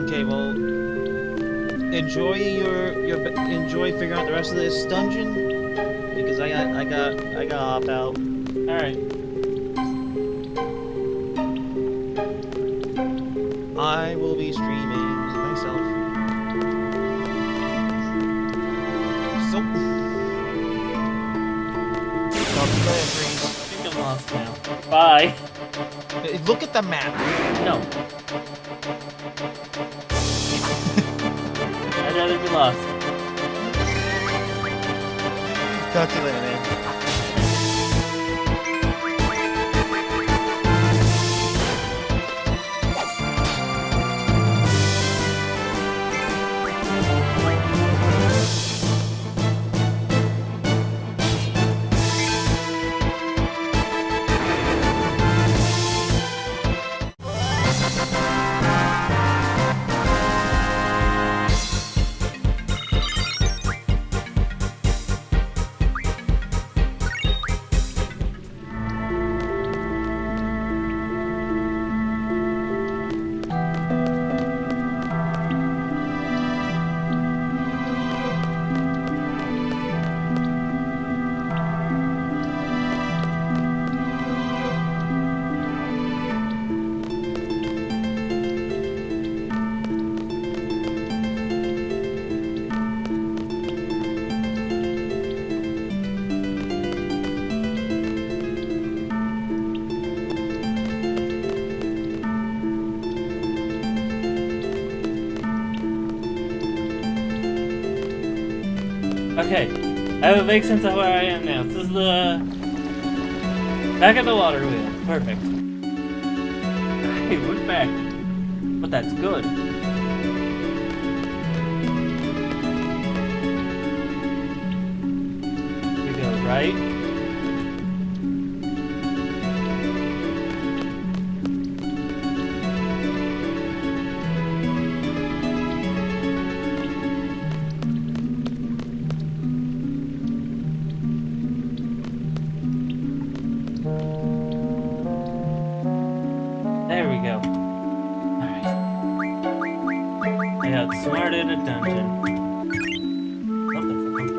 Okay, well, enjoy figuring out the rest of this dungeon because I got opt out. All right. I will be streaming myself. So, I think I'm lost now. Bye. look at the map. No. I'd rather be lost. Talk to you later, man. Okay, I have a vague sense of where I am now. This is the back at the water wheel. Perfect. I went back, but that's good. We go right. There we go. Alright. I got smart in a dungeon. What the fuck?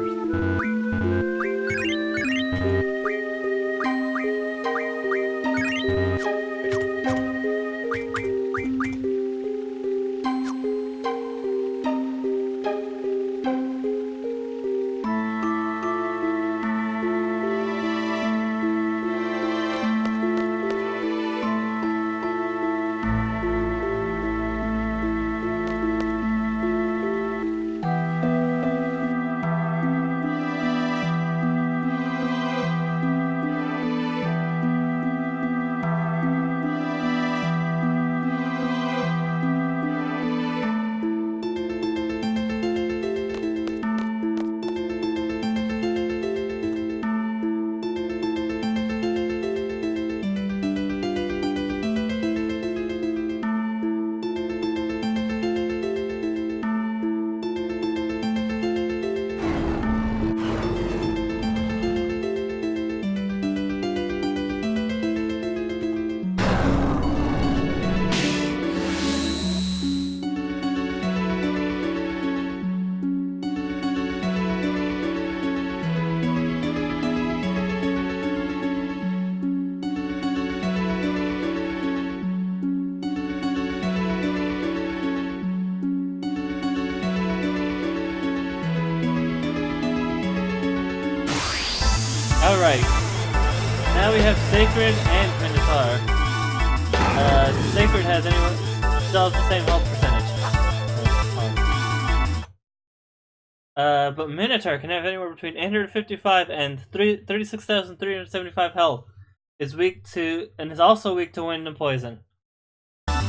Alright. Now we have Sacred and Minotaur. Sacred has still has the same health percentage. But Minotaur can have anywhere between 855 and 36,375 health. Is weak to, and is also weak to wind and poison. And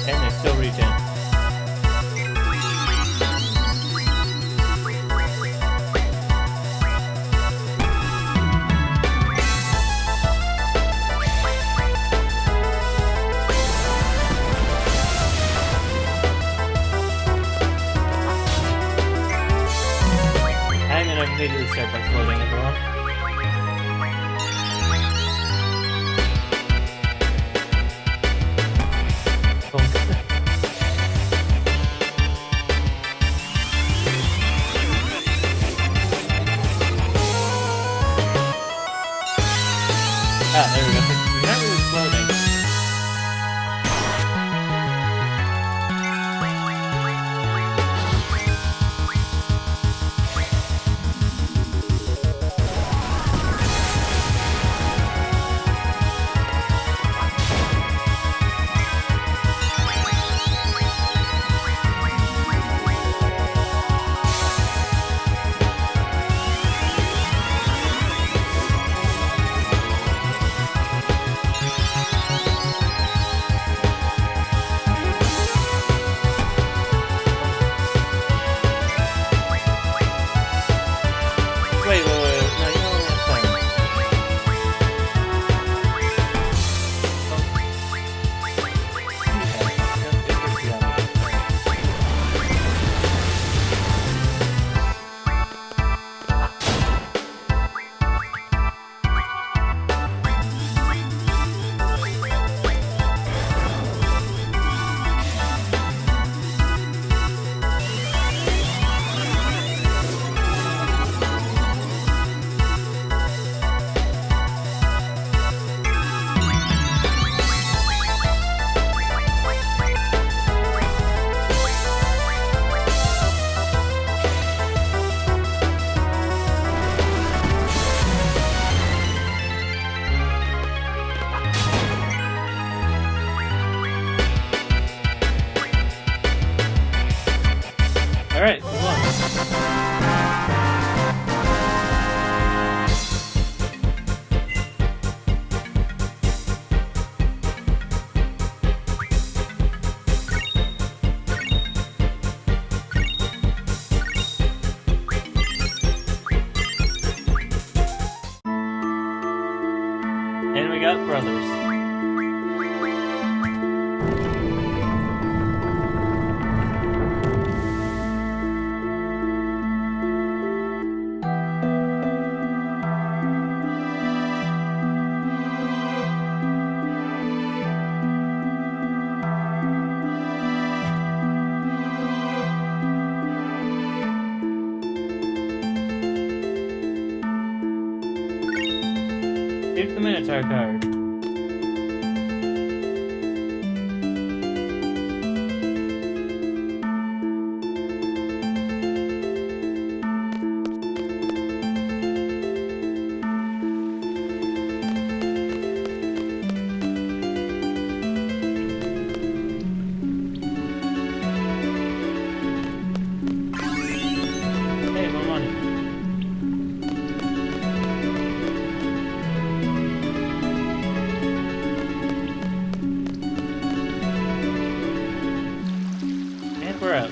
they still regen. I'm gonna immediately start by floating everyone. Ah, there we go. We're not really floating. Wait. No, it's fine. Alright, move on. And we got brothers. Keep the Minotaur card. Hey, more money. And we're out.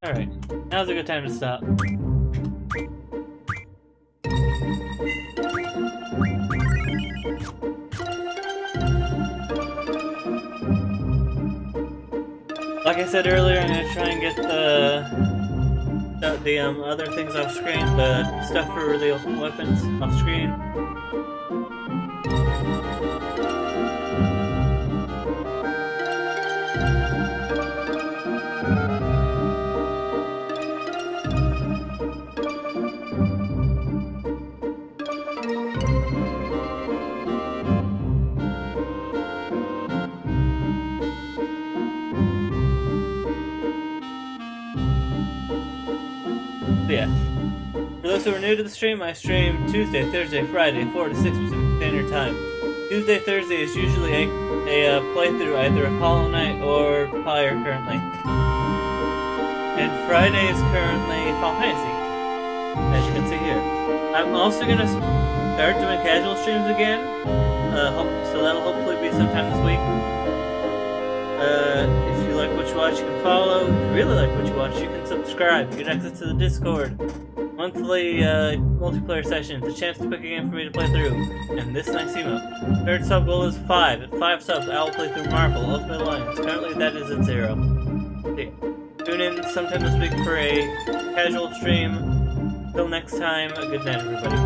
Alright, now's a good time to stop. Like I said earlier, I'm gonna try and get the other things off screen, the stuff for the weapons off screen. So yeah. For those who are new to the stream, I stream Tuesday, Thursday, Friday, 4 to 6 Pacific Standard Time. Tuesday, Thursday is usually a playthrough, either of Hollow Knight or Pyre currently. And Friday is currently Final Fantasy, as you can see here. I'm also going to start doing casual streams again, so that'll hopefully be sometime this week. If you like what you watch, you can follow. If you really like what you watch, you can subscribe. You get access to the Discord, monthly multiplayer sessions, a chance to pick a game for me to play through, and this nice emote. Third sub goal is 5. At 5 subs, I will play through Marvel Ultimate Alliance. Currently, that is at 0. Okay. Tune in sometime this week for a casual stream. Till next time, good night, everybody.